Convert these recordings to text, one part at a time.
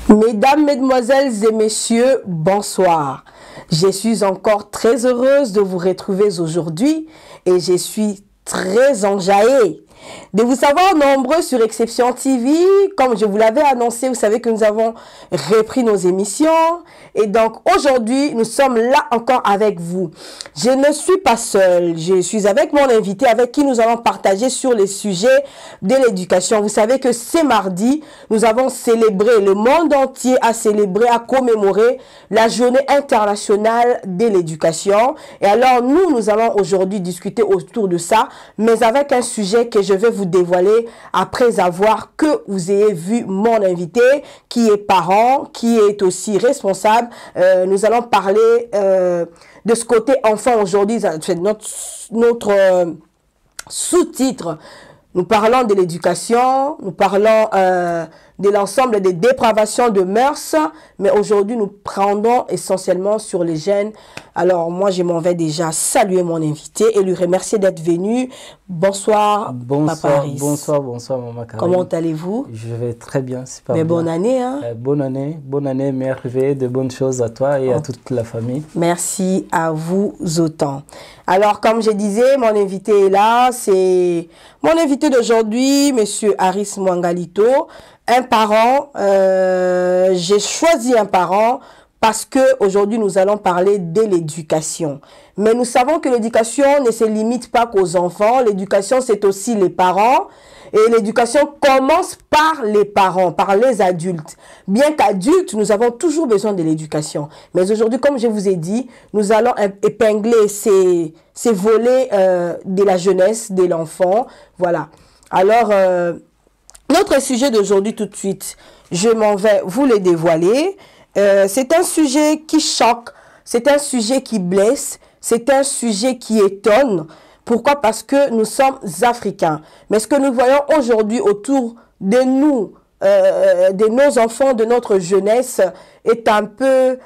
Mesdames, Mesdemoiselles et Messieurs, bonsoir. Je suis encore très heureuse de vous retrouver aujourd'hui et je suis très enjaillée de vous savoir nombreux sur Exception TV. Comme je vous l'avais annoncé, vous savez que nous avons repris nos émissions. Et donc aujourd'hui, nous sommes là encore avec vous. Je ne suis pas seule, je suis avec mon invité avec qui nous allons partager sur les sujets de l'éducation. Vous savez que ce mardi, nous avons célébré, le monde entier a célébré, a commémoré la journée internationale de l'éducation. Et alors nous allons aujourd'hui discuter autour de ça, mais avec un sujet que je vais vous dévoiler après avoir que vous ayez vu mon invité qui est parent, qui est aussi responsable. Nous allons parler de ce côté enfant aujourd'hui, notre sous-titre. Nous parlons de l'éducation, nous parlons de l'ensemble des dépravations de mœurs, mais aujourd'hui nous prendrons essentiellement sur les jeunes. Alors moi je m'en vais déjà saluer mon invité et lui remercier d'être venu. Bonsoir, Papa Aris. Bonsoir Maman Karine. Comment allez-vous? Je vais très bien, super mais bien. Bonne année, hein? Bonne année, merveilleux, de bonnes choses à toi et à toute la famille. Merci à vous autant. Alors comme je disais, mon invité est là, c'est mon invité d'aujourd'hui, Monsieur Aris Mwangalito, un parent. J'ai choisi un parent parce que aujourd'hui nous allons parler de l'éducation. Mais nous savons que l'éducation ne se limite pas qu'aux enfants. L'éducation, c'est aussi les parents. Et l'éducation commence par les parents, par les adultes. Bien qu'adultes, nous avons toujours besoin de l'éducation. Mais aujourd'hui, comme je vous ai dit, nous allons épingler ces volets de la jeunesse, de l'enfant. Voilà. Alors, notre sujet d'aujourd'hui tout de suite, je m'en vais vous le dévoiler. C'est un sujet qui choque, c'est un sujet qui blesse, c'est un sujet qui étonne. Pourquoi? Parce que nous sommes africains. Mais ce que nous voyons aujourd'hui autour de nous, de nos enfants, de notre jeunesse, est un peu,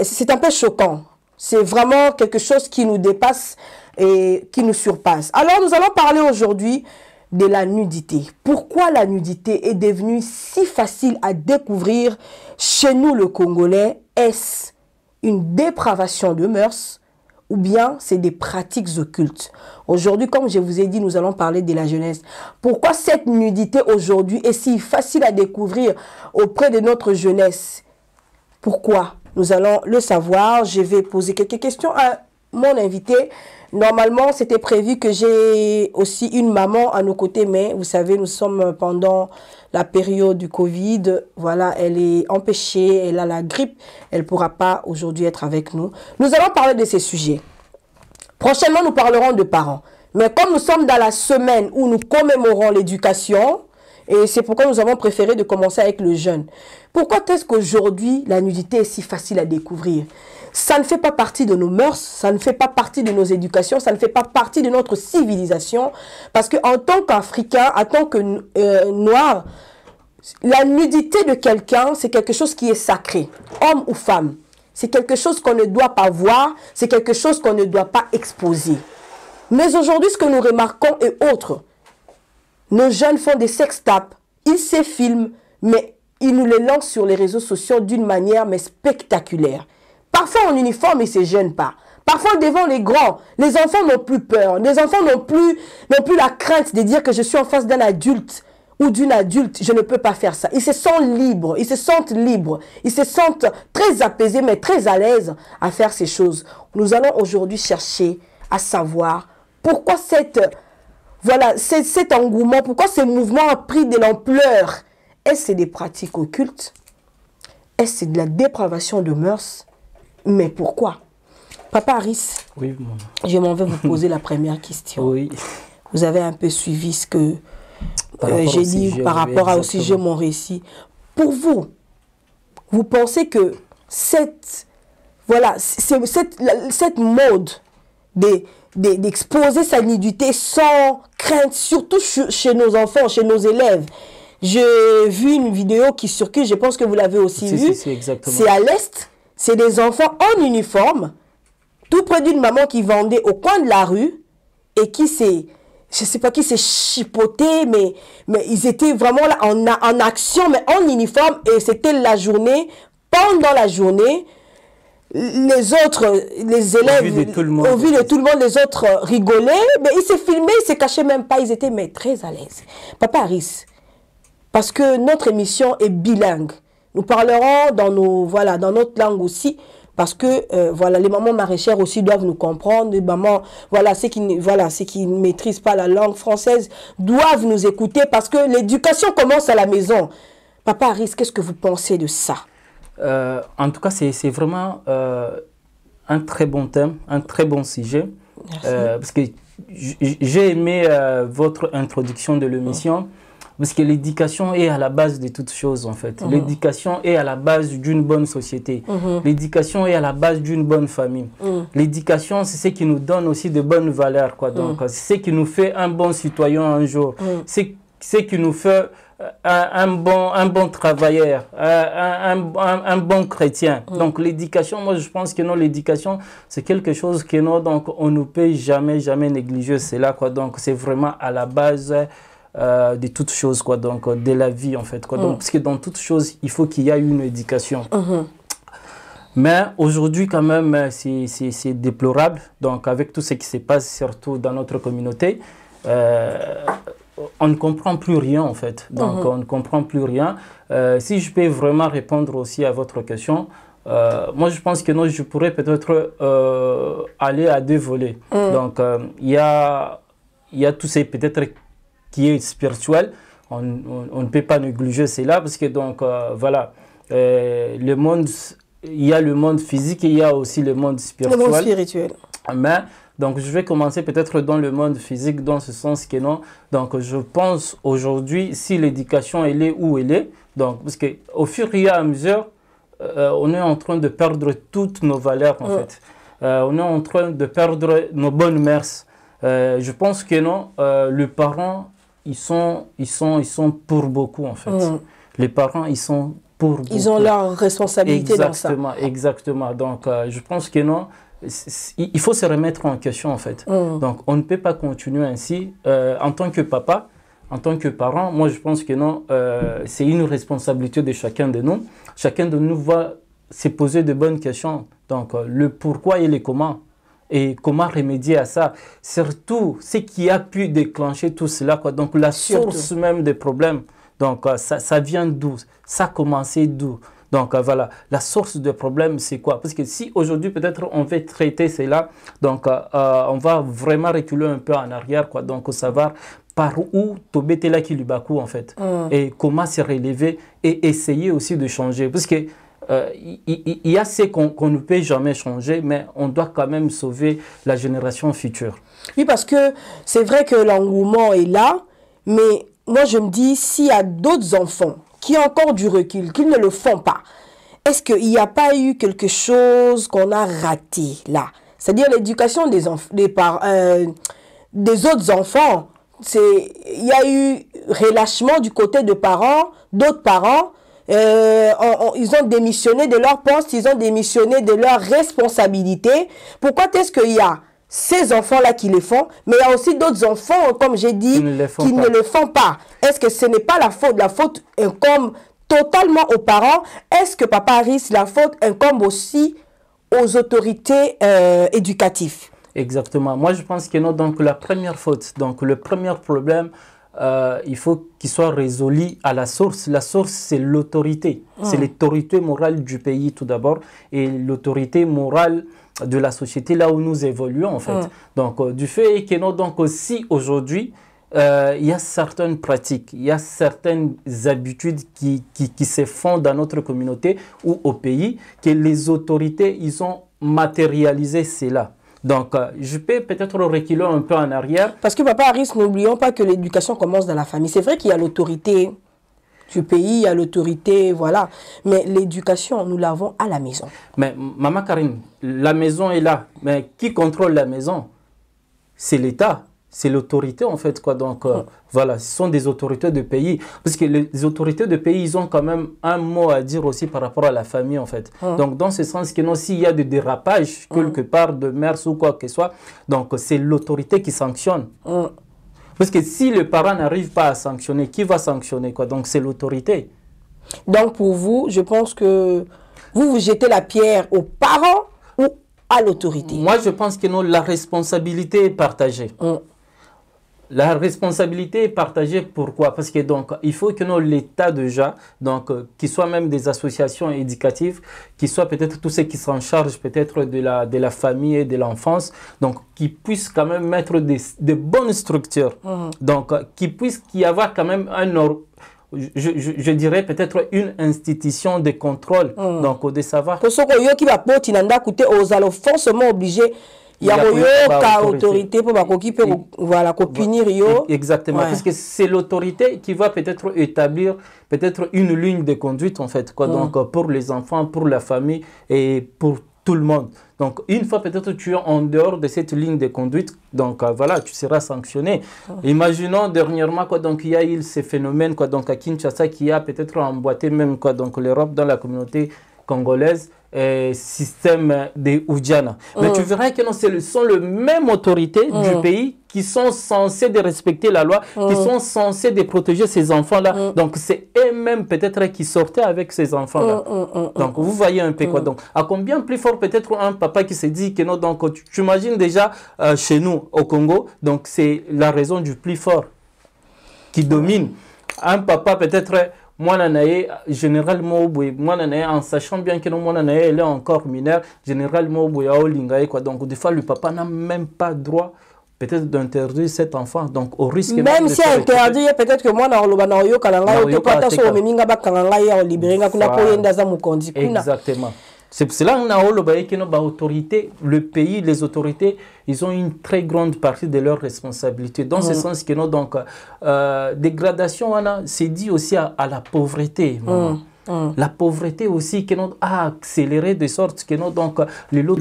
c'est un peu choquant. C'est vraiment quelque chose qui nous dépasse et qui nous surpasse. Alors nous allons parler aujourd'hui de la nudité. Pourquoi la nudité est devenue si facile à découvrir chez nous le Congolais? Est-ce une dépravation de mœurs ou bien c'est des pratiques occultes? Aujourd'hui, comme je vous ai dit, nous allons parler de la jeunesse. Pourquoi cette nudité aujourd'hui est si facile à découvrir auprès de notre jeunesse? Pourquoi? Nous allons le savoir. Je vais poser quelques questions à mon invité. Normalement, c'était prévu que j'ai aussi une maman à nos côtés, mais vous savez, nous sommes pendant la période du Covid. Voilà, elle est empêchée, elle a la grippe, elle ne pourra pas aujourd'hui être avec nous. Nous allons parler de ces sujets. Prochainement, nous parlerons de parents. Mais comme nous sommes dans la semaine où nous commémorons l'éducation, et c'est pourquoi nous avons préféré de commencer avec le jeune. Pourquoi est-ce qu'aujourd'hui, la nudité est si facile à découvrir? Ça ne fait pas partie de nos mœurs, ça ne fait pas partie de nos éducations, ça ne fait pas partie de notre civilisation. Parce qu'en tant qu'Africain, en tant que Noir, la nudité de quelqu'un, c'est quelque chose qui est sacré, homme ou femme. C'est quelque chose qu'on ne doit pas voir, c'est quelque chose qu'on ne doit pas exposer. Mais aujourd'hui, ce que nous remarquons est autre. Nos jeunes font des sextapes, ils se filment, mais ils nous les lancent sur les réseaux sociaux d'une manière mais spectaculaire. Parfois en uniforme, ils ne se gênent pas. Parfois devant les grands, les enfants n'ont plus peur. Les enfants n'ont plus la crainte de dire que je suis en face d'un adulte ou d'une adulte. Je ne peux pas faire ça. Ils se sentent libres. Ils se sentent libres. Ils se sentent très apaisés, mais très à l'aise à faire ces choses. Nous allons aujourd'hui chercher à savoir pourquoi cet engouement, pourquoi ce mouvement a pris de l'ampleur. Est-ce que c'est des pratiques occultes? Est-ce que c'est de la dépravation de mœurs? Mais pourquoi? Papa Aris, oui, maman. Je m'en vais vous poser la première question. Oui. Vous avez un peu suivi ce que j'ai dit par rapport au sujet, mon récit. Pour vous, vous pensez que cette mode d'exposer sa nudité sans crainte, surtout chez nos enfants, chez nos élèves. J'ai vu une vidéo qui circule, je pense que vous l'avez aussi vue. C'est à l'Est, c'est des enfants en uniforme, tout près d'une maman qui vendait au coin de la rue et qui s'est, je sais pas qui s'est chipoté, mais ils étaient vraiment là en action, mais en uniforme, et c'était la journée, pendant la journée, les autres, les élèves, au vu de tout le monde, les autres rigolaient, mais ils se filmaient, ils se cachaient même pas, ils étaient mais très à l'aise. Papa Harris, parce que notre émission est bilingue, nous parlerons dans dans notre langue aussi, parce que voilà, les mamans maraîchères aussi doivent nous comprendre, les mamans, ceux qui ne maîtrisent pas la langue française doivent nous écouter, parce que l'éducation commence à la maison. Papa Harris, qu'est-ce que vous pensez de ça? En tout cas, c'est vraiment un très bon thème, un très bon sujet. Parce que j'ai aimé votre introduction de l'émission, parce que l'éducation est à la base de toutes choses, en fait. L'éducation est à la base d'une bonne société. L'éducation est à la base d'une bonne famille. L'éducation, c'est ce qui nous donne aussi de bonnes valeurs, quoi. Donc, c'est ce qui nous fait un bon citoyen un jour. C'est ce qui nous fait un bon travailleur, un bon chrétien. Donc l'éducation, moi je pense que non, l'éducation c'est quelque chose que non, donc on ne peut jamais négliger cela, quoi. Donc c'est vraiment à la base de toutes choses, quoi. Donc de la vie, en fait, quoi. Donc parce que dans toutes choses il faut qu'il y ait une éducation. Mais aujourd'hui quand même c'est déplorable, donc avec tout ce qui se passe surtout dans notre communauté. On ne comprend plus rien, en fait. Donc, on ne comprend plus rien. Si je peux vraiment répondre aussi à votre question, moi, je pense que non, je pourrais peut-être aller à deux volets. Donc, il y a tout ce peut-être qui est spirituel. On ne peut pas négliger cela parce que, donc, voilà, le monde, il y a le monde physique et il y a aussi le monde spirituel. Le monde spirituel. Mais, donc, je vais commencer peut-être dans le monde physique, dans ce sens que non. Donc, je pense aujourd'hui, si l'éducation, elle est où elle est, donc, parce qu'au fur et à mesure, on est en train de perdre toutes nos valeurs, en fait. On est en train de perdre nos bonnes mœurs. Je pense que non, les parents, ils sont pour beaucoup, en fait. Les parents, ils sont pour beaucoup. Ils ont leur responsabilité dans ça. Exactement. Donc, je pense que non. Il faut se remettre en question, en fait. Donc, on ne peut pas continuer ainsi. En tant que papa, en tant que parent, moi, je pense que non, c'est une responsabilité de chacun de nous. Chacun de nous va se poser de bonnes questions. Donc, le pourquoi et le comment. Et comment remédier à ça. Surtout, ce qui a pu déclencher tout cela, quoi. Donc, la source même des problèmes. Donc, ça vient d'où? Ça a commencé d'où? Donc voilà, la source de problème, c'est quoi? Parce que si aujourd'hui, peut-être, on veut traiter cela, donc on va vraiment reculer un peu en arrière, quoi. Donc, savoir par où Tobé là qui lui bakou, en fait. Et comment se relever et essayer aussi de changer. Parce que il y a ce qu'on ne peut jamais changer, mais on doit quand même sauver la génération future. Oui, parce que c'est vrai que l'engouement est là, mais moi, je me dis, s'il y a d'autres enfants qui ont encore du recul, qui ne le font pas, est-ce qu'il n'y a pas eu quelque chose qu'on a raté là? C'est-à-dire l'éducation des autres enfants. Il y a eu relâchement du côté de parents, d'autres parents. Ils ont démissionné de leur poste, ils ont démissionné de leur responsabilité. Pourquoi est-ce qu'il y a ces enfants-là qui le font, mais il y a aussi d'autres enfants, comme j'ai dit, qui ne le font pas? Est-ce que ce n'est pas la faute incombe totalement aux parents? Est-ce que Papa Harris, la faute incombe aussi aux autorités éducatives? Exactement. Moi, je pense que non. Donc, la première faute, donc le premier problème, il faut qu'il soit résolu à la source. La source, c'est l'autorité. C'est l'autorité morale du pays, tout d'abord, et l'autorité morale de la société, là où nous évoluons, en fait. Donc, du fait que non, donc aussi aujourd'hui, il y a certaines pratiques, il y a certaines habitudes qui se font dans notre communauté ou au pays, que les autorités, ils ont matérialisé cela. Donc, je peux peut-être reculer un peu en arrière. Parce que Papa Harris, n'oublions pas que l'éducation commence dans la famille. C'est vrai qu'il y a l'autorité du pays, il y a l'autorité, voilà. Mais l'éducation, nous l'avons à la maison. Mais Maman Karine, la maison est là. Mais qui contrôle la maison? c'est l'État. C'est l'autorité en fait quoi, donc voilà, ce sont des autorités de pays, parce que les autorités de pays, ils ont quand même un mot à dire aussi par rapport à la famille en fait. Donc dans ce sens que non, s'il y a des dérapages quelque part de mœurs ou quoi que ce soit, donc c'est l'autorité qui sanctionne. Parce que si le parent n'arrive pas à sanctionner, qui va sanctionner quoi? Donc c'est l'autorité. Donc pour vous, je pense que vous jetez la pierre aux parents ou à l'autorité? Moi je pense que non, la responsabilité est partagée. La responsabilité est partagée, pourquoi? Parce que donc, il faut que l'État déjà, donc, qu'il soit même des associations éducatives, qu'il soit peut-être tous ceux qui s'en chargent peut-être de la famille et de l'enfance, donc qui puissent quand même mettre de bonnes structures, donc qu'il puisse y avoir quand même je dirais peut-être une institution de contrôle, donc de savoir. Que ce qui va porter aux allons forcément obligés. Il y a une autorité pour voilà, punir. Exactement, parce que c'est l'autorité qui va peut-être établir peut-être une ligne de conduite en fait, quoi, donc pour les enfants, pour la famille et pour tout le monde. Donc une fois peut-être tu es en dehors de cette ligne de conduite, donc voilà, tu seras sanctionné. Imaginons dernièrement quoi, donc il y a eu ces phénomènes quoi, donc à Kinshasa qui a peut-être emboîté même quoi, donc l'Europe dans la communauté congolaise. Système des Oudjana. Mais tu verras que ce sont les mêmes autorités du pays qui sont censées de respecter la loi, qui sont censées de protéger ces enfants-là. Donc c'est eux-mêmes peut-être qui sortaient avec ces enfants-là. Donc vous voyez un peu quoi. Donc à combien plus fort peut-être un papa qui se dit que non, donc tu imagines déjà chez nous au Congo, donc c'est la raison du plus fort qui domine. Un papa peut-être... Moi, généralement, en sachant bien que moi, elle est encore mineure, généralement, donc des fois, le papa n'a même pas droit peut-être d'interdire cet enfant, donc au risque même si interdit, peut-être que moi, exactement. C'est pour cela que le pays, les autorités, ils ont une très grande partie de leurs responsabilités. Dans ce sens que donc, dégradation, c'est dit aussi à la pauvreté. La pauvreté aussi qui a accéléré de sorte que donc les lots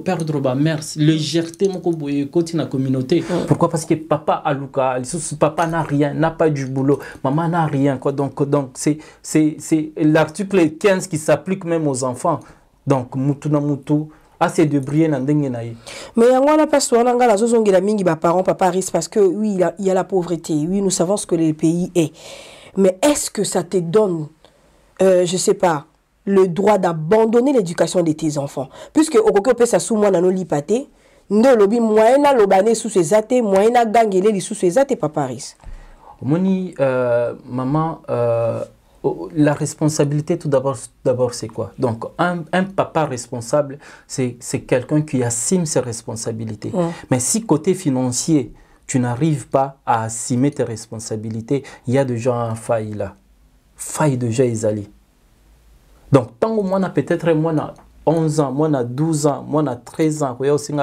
perdre ba mère légèreté mon côté la communauté. Pourquoi? Parce que papa aluka, papa n'a rien, n'a pas du boulot, maman n'a rien quoi. Donc c'est l'article 15 qui s'applique même aux enfants. Donc mutu na mutu assez de briller na ndenge na ye. Mais on a pas souvent ngala zozongela mingi ba parents papa risque parce que oui il y a la pauvreté. Oui, nous savons ce que le pays est. Mais est-ce que ça te donne je ne sais pas, le droit d'abandonner l'éducation de tes enfants? Puisque au Koko peut ça sous moi dans nos lipatés, nous lobby moyen à l'obané sous ses athées, moyen à gangélé sous ses athées, papa Riz. Moni, maman, la responsabilité tout d'abord c'est quoi? Donc un papa responsable, c'est quelqu'un qui assume ses responsabilités. Mais si côté financier, tu n'arrives pas à assumer tes responsabilités, il y a déjà un faille là. Faille de Jaïzali. Donc, tant que moi, peut-être moi, 11 ans, moi, 12 ans, moi, 13 ans,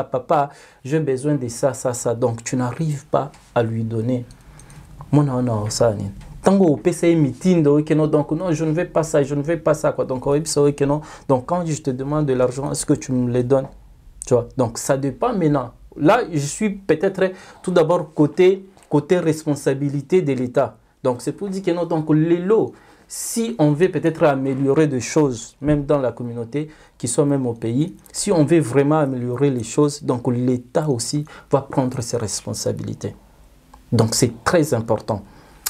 papa, j'ai besoin de ça, ça, ça. Donc, tu n'arrives pas à lui donner. Moi, on a ça. Tant que vous payez meeting, donc, non, je ne veux pas ça, je ne veux pas ça. Quoi. Donc, donc, quand je te demande de l'argent, est-ce que tu me le donnes? Tu vois? Donc, ça dépend maintenant. Là, je suis peut-être tout d'abord côté responsabilité de l'État. Donc, c'est pour dire que non, donc les lots, si on veut peut-être améliorer des choses, même dans la communauté, qui sont même au pays, si on veut vraiment améliorer les choses, donc l'État aussi va prendre ses responsabilités. Donc, c'est très important.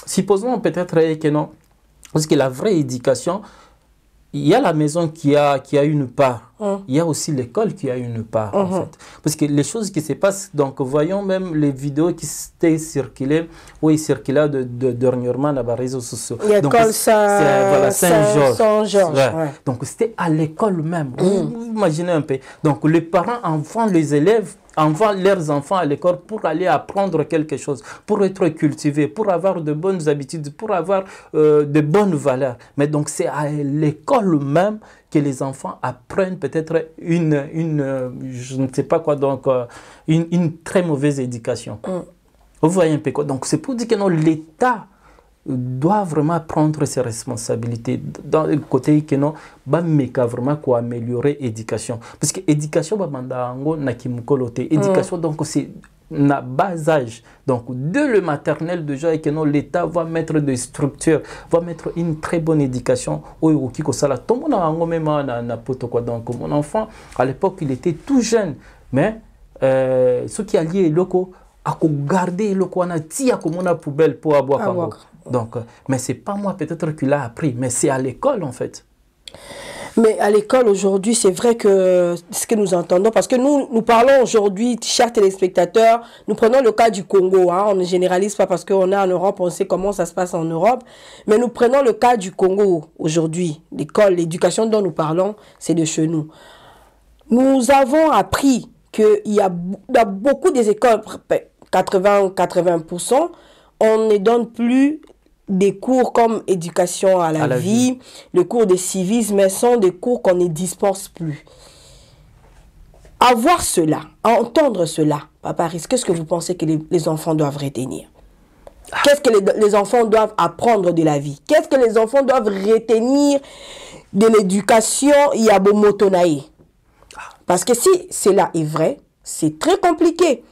Supposons peut-être que non, parce que la vraie éducation, il y a la maison qui a une part. Il y a aussi l'école qui a une part, en fait. Parce que les choses qui se passent, donc voyons même les vidéos qui étaient circulées, où ils circulaient dernièrement dans les réseaux sociaux. L'école Saint-Georges. Ouais. Donc c'était à l'école même. Vous imaginez un peu. Donc les parents envoient les élèves, envoient leurs enfants à l'école pour aller apprendre quelque chose, pour être cultivés, pour avoir de bonnes habitudes, pour avoir de bonnes valeurs. Mais donc c'est à l'école même que les enfants apprennent peut-être je ne sais pas quoi, donc une très mauvaise éducation. Vous voyez un peu quoi. Donc c'est pour dire que l'État doit vraiment prendre ses responsabilités dans le côté que non, vraiment quoi améliorer l'éducation. Parce que l'éducation, éducation donc c'est na bas âge. Donc, dès le maternel, déjà, et que l'État va mettre des structures, va mettre une très bonne éducation. Donc, mon enfant, à l'époque, il était tout jeune. Mais ce qui a lié locaux, à garder le coin à comme on a poubelle pour avoir. Donc, mais c'est pas moi peut-être qui l'a appris, mais c'est à l'école en fait. Mais à l'école aujourd'hui, c'est vrai que ce que nous entendons, parce que nous parlons aujourd'hui, chers téléspectateurs, nous prenons le cas du Congo, hein, on ne généralise pas parce qu'on est en Europe, on sait comment ça se passe en Europe, mais nous prenons le cas du Congo aujourd'hui. L'école, l'éducation dont nous parlons, c'est de chez nous. Nous avons appris qu'il y a beaucoup des écoles, 80%, on ne donne plus des cours comme éducation à la vie, le cours de civisme, mais sont des cours qu'on ne dispense plus. À voir cela, à entendre cela, Papa Aris, qu'est-ce que vous pensez que les enfants doivent retenir? Qu'est-ce que les enfants doivent apprendre de la vie? Qu'est-ce que les enfants doivent retenir de l'éducation Yabomotonae? Parce que si cela est vrai, c'est très compliqué.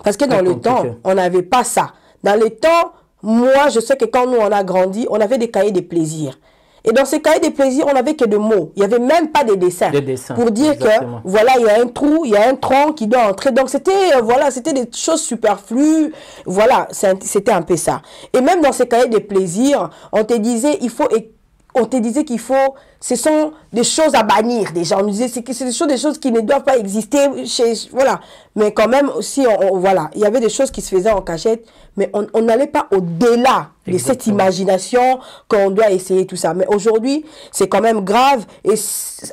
Parce que dans le temps, on n'avait pas ça. Dans le temps, moi, je sais que quand nous, on a grandi, on avait des cahiers de plaisir. Et dans ces cahiers de plaisir, on n'avait que des mots. Il n'y avait même pas de dessins. Pour dire exactement. Que, voilà, il y a un trou, il y a un tronc qui doit entrer. Donc, c'était, voilà, c'était des choses superflues. Voilà, c'était un peu ça. Et même dans ces cahiers de plaisir, on te disait, qu'il faut, ce sont des choses à bannir déjà. On nous disait, c'est des choses qui ne doivent pas exister voilà. Mais quand même aussi, voilà, il y avait des choses qui se faisaient en cachette, mais on n'allait pas au-delà de cette imagination qu'on doit essayer tout ça. Mais aujourd'hui, c'est quand même grave. Et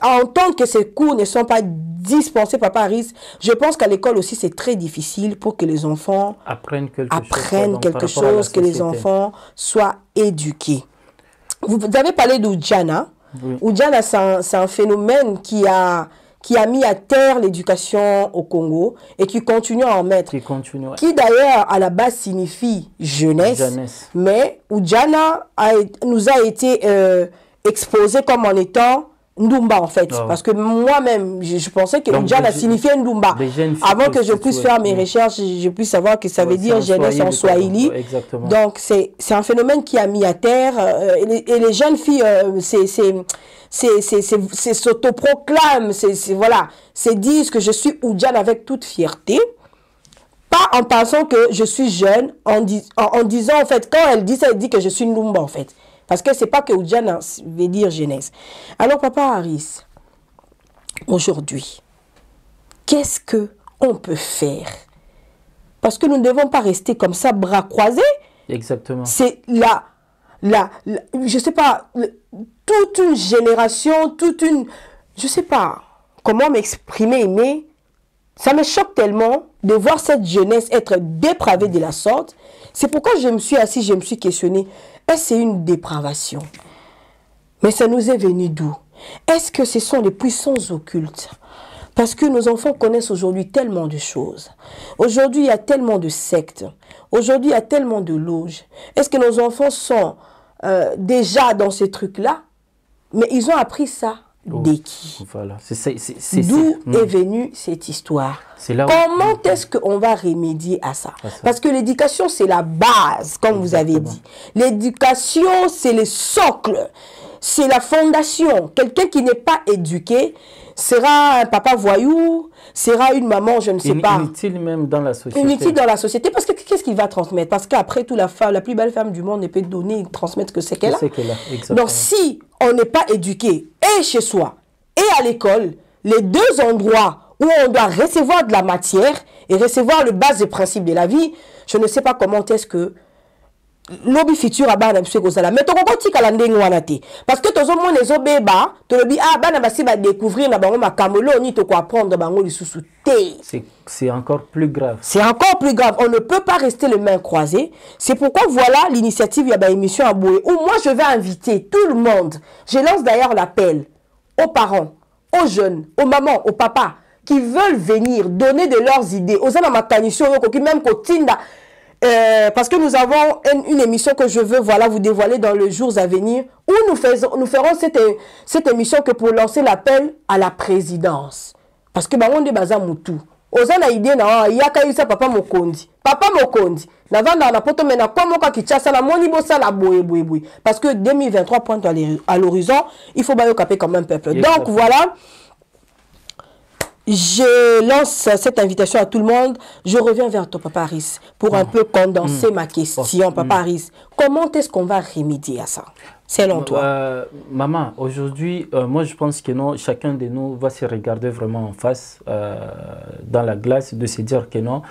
en tant que ces cours ne sont pas dispensés par Paris, je pense qu'à l'école aussi, c'est très difficile pour que les enfants apprennent quelque chose, que les enfants soient éduqués. Vous avez parlé d'Oudjana. Oui. Oudjana, c'est un phénomène qui a mis à terre l'éducation au Congo et qui continue à en mettre. Qui d'ailleurs, à la base, signifie jeunesse. Mais Oudjana nous a été exposé comme en étant Ndumba en fait. Oh. Parce que moi-même, je pensais que Oudjana signifiait Ndumba. Avant que je puisse faire mes recherches, je puisse savoir que ça veut dire jeunesse en Swahili. Donc, c'est un phénomène qui a mis à terre. Et les jeunes filles, s'autoproclament, voilà, disent que je suis Oudjana avec toute fierté. Pas en pensant que je suis jeune, en disant en fait, quand elle dit ça, elle dit que je suis Ndumba en fait. Parce que ce n'est pas que Oudjana veut dire jeunesse. Alors, Papa Aris, aujourd'hui, qu'est-ce qu'on peut faire? Parce que nous ne devons pas rester comme ça, bras croisés. Exactement. C'est je ne sais pas, toute une génération, je ne sais pas comment m'exprimer, mais ça me choque tellement de voir cette jeunesse être dépravée de la sorte. C'est pourquoi je me suis assis, je me suis questionné. Est-ce que c'est une dépravation? Mais ça nous est venu d'où? Est-ce que ce sont les puissances occultes? Parce que nos enfants connaissent aujourd'hui tellement de choses. Aujourd'hui, il y a tellement de sectes. Aujourd'hui, il y a tellement de loges. Est-ce que nos enfants sont déjà dans ces trucs-là? Mais ils ont appris ça de qui? Voilà. D'où est venue cette histoire? Comment est-ce qu'on va remédier à ça? Parce que l'éducation, c'est la base, comme vous avez dit. L'éducation, c'est le socle, c'est la fondation. Quelqu'un qui n'est pas éduqué sera un papa voyou, sera une maman, je ne sais pas. Inutile même dans la société. Inutile dans la société, parce que qu'est-ce qu'il va transmettre? Parce qu'après tout, la plus belle femme du monde ne peut donner, transmettre que ce qu'elle a. Donc si on n'est pas éduqué, et chez soi, et à l'école, les deux endroits où on doit recevoir de la matière et recevoir le base des principes de la vie, je ne sais pas comment est-ce que lobby futur a bana monsieur kozala mais to kokoti kala ndenge wana te parce que tozo mona ezo beba to lobi bana basi ba découvrir na bango makamolo ni to ko apprendre bango lisusu te. C'est encore plus grave. C'est encore plus grave. On ne peut pas rester les mains croisées. C'est pourquoi voilà l'initiative il y a ba émission à Boé où moi je vais inviter tout le monde. Je lance d'ailleurs l'appel aux parents, aux jeunes, aux mamans, aux papas qui veulent venir donner de leurs idées aux ana makanisho qui même kotinda. Parce que nous avons une émission que je veux vous dévoiler dans les jours à venir où nous ferons cette émission que pour lancer l'appel à la présidence. Parce que on est basé Moutou. Ozana idée na yaka isa papa mokondi. Papa mokondi. Na vanda na poto mena kwa moka kichasa na moni bossa la boye. Parce que 2023 pointe à l'horizon, il faut bayo caper comme un peuple. Donc voilà. Je lance cette invitation à tout le monde. Je reviens vers toi, Papa Aris, pour un peu condenser ma question, Papa Aris. Comment est-ce qu'on va remédier à ça, selon toi? Maman, aujourd'hui, moi je pense que non, chacun de nous va se regarder vraiment en face, dans la glace, de se dire que non,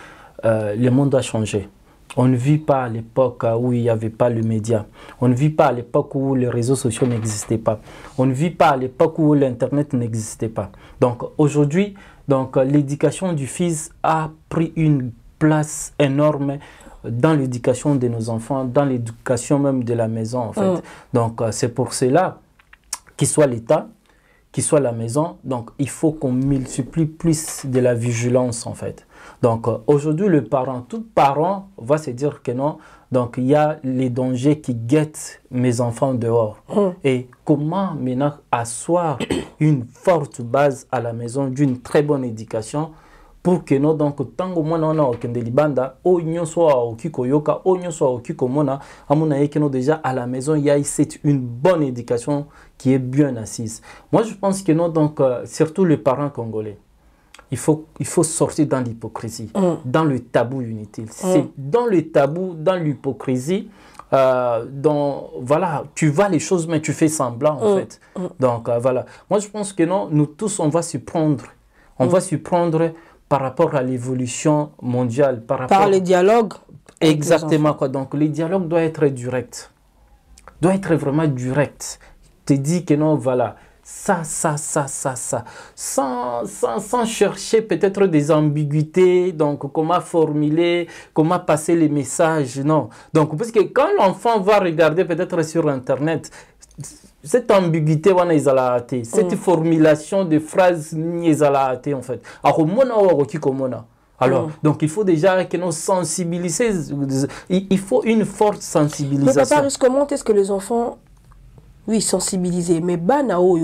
le monde a changé. On ne vit pas à l'époque où il n'y avait pas le média. On ne vit pas à l'époque où les réseaux sociaux n'existaient pas. On ne vit pas à l'époque où l'Internet n'existait pas. Donc aujourd'hui, l'éducation du fils a pris une place énorme dans l'éducation de nos enfants, dans l'éducation même de la maison en fait. Donc c'est pour cela qu'il soit l'État, qu'il soit la maison, donc il faut qu'on multiplie plus de la vigilance en fait. Donc aujourd'hui, le parent, tout parent va se dire que non, donc il y a les dangers qui guettent mes enfants dehors. Et comment maintenant asseoir une forte base à la maison d'une très bonne éducation pour que non, donc tant que moi on a aucun libanda, au nyon soit au kikoyoka, au nyon soit au kikomona, à mon avis que non déjà à la maison il y a une bonne éducation qui est bien assise. Moi je pense que non, donc surtout les parents congolais. Il faut sortir dans l'hypocrisie, dans le tabou inutile. C'est dans le tabou, dans l'hypocrisie, voilà, tu vois les choses, mais tu fais semblant, en fait. Donc, voilà. Moi, je pense que non, nous tous, on va s'y prendre. On va s'y prendre par rapport à l'évolution mondiale. Par le dialogue. Exactement, quoi. Donc, le dialogue doit être direct. Doit être vraiment direct. Tu te dis que non, voilà. Ça. Sans chercher peut-être des ambiguïtés, donc comment formuler, comment passer les messages, non. Donc, parce que quand l'enfant va regarder peut-être sur Internet, cette ambiguïté, cette formulation de phrases, en fait. Alors, donc il faut déjà que nous sensibilisions, il faut une forte sensibilisation. Mais papa, comment est-ce que les enfants... Oui, sensibiliser. Mais pendant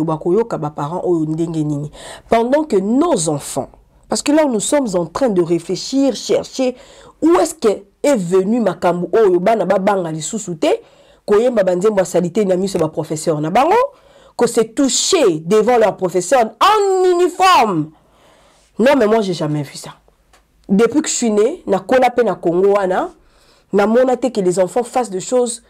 que nos enfants, parce que là nous sommes en train de réfléchir, chercher où est-ce qu'est venu Makambu Oyo bana babanga li sousouté, koyemba banzembo salité na miso ba professeur na bango, que c'est touché devant leur professeur en uniforme. Non mais moi j'ai jamais vu ça. Depuis que je suis née, na kola pe na Congo wana, na monate que les enfants fassent des choses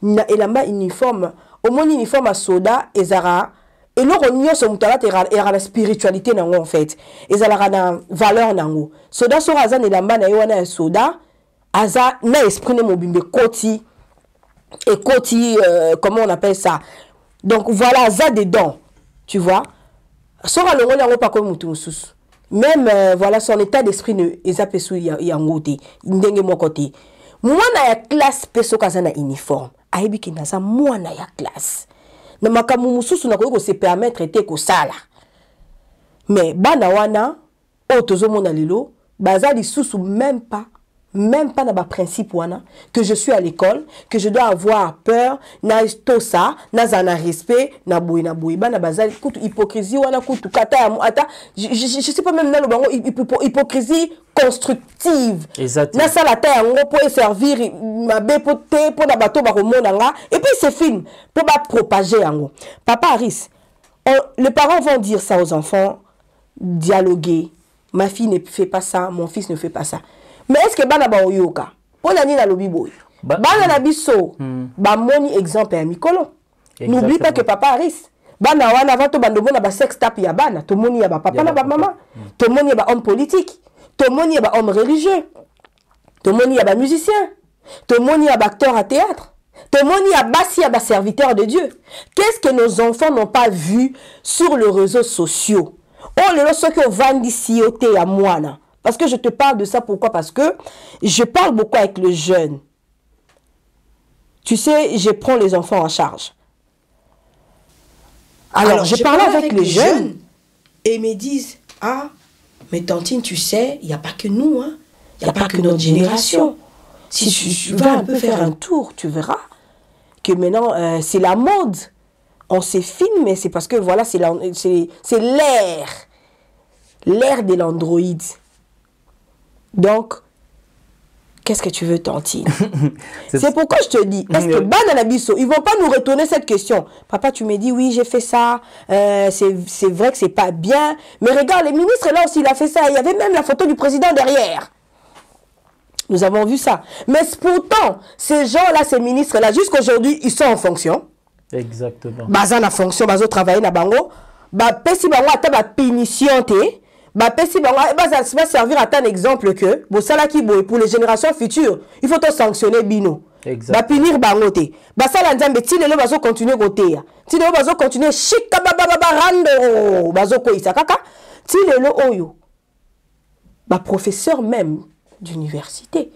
na elamba uniforme. Au moins uniforme à soda et zara et l'autre union se mutala et la spiritualité nango en fait et zara na valeur nango soda so razan et lamba na yoana soda aza na esprit ne mobimbe koti et koti comment on appelle ça, donc voilà za dedans tu vois sora longo nango pas comme mutu mususu même voilà son état d'esprit ne ezapesu ya ngote ndenge mokote mwana ya classe peso kazana uniforme aibi ki naza mwana ya classe na makamu mususu na ko se permettre te ko sala mais bana wana o tozo mona lelo baza lisusu même pas na ba principe wana que je suis à l'école, que je dois avoir peur na tout ça na zana respect na boui bana baza kutu hypocrisie wana kutu kata ata je sais pas même na lo bango hypocrisie constructive. Na sala ta yango pour servir mabe pour na bato ba komona nga et puis c'est film pour ba propager yango. Papa Aris, les parents vont dire ça aux enfants, dialoguer. Ma fille ne fait pas ça, mon fils ne fait pas ça. Mais est-ce que bana ba oyoka? Pona ni na lobi boy. Bana na biso, ba moni exemple ya mikolo. N'oublie pas que Papa Aris, bana wana va to bando bona ba sex tape ya bana, to moni ya ba papa na ba maman, to moni ya ba homme politique, to moni ya ba homme religieux, to moni ya ba musicien, to moni ya ba acteur à théâtre, to moni ya basi ya ba serviteur de Dieu. Qu'est-ce que nos enfants n'ont pas vu sur les réseaux sociaux? Oh le ce que vandi sioté à moi là. Parce que je te parle de ça, pourquoi? Parce que je parle beaucoup avec les jeunes. Tu sais, je prends les enfants en charge. Alors je parle avec les jeunes et ils me disent, ah, mais Tantine, tu sais, il n'y a pas que nous, hein. Il n'y a pas que notre génération. Si tu vas un peu faire un tour, tu verras que maintenant, c'est la mode. On se filme, mais c'est parce que, voilà, c'est l'ère de l'androïde. Donc, qu'est-ce que tu veux, Tantine? C'est pourquoi je te dis, est-ce que Bananabiso, ils ne vont pas nous retourner cette question? Papa, tu me dis, oui, j'ai fait ça, c'est vrai que c'est pas bien, mais regarde, les ministres, là aussi, il a fait ça, il y avait même la photo du président derrière. Nous avons vu ça. Mais pourtant, ces gens-là, ces ministres-là, jusqu'aujourd'hui, ils sont en fonction. Exactement. Bazan en fonction, bazo travailler na bango, pesi bango ata ba punition te. Si ça va servir à un exemple que pour les générations futures, il faut sanctionner Bino. Va punir Bangote. Ça la nzambe ti lelo bazo continuer côté. Ti lelo bazo continuer chika rando bazo ko isakaka. Ti lelo oyo. Professeur même d'université.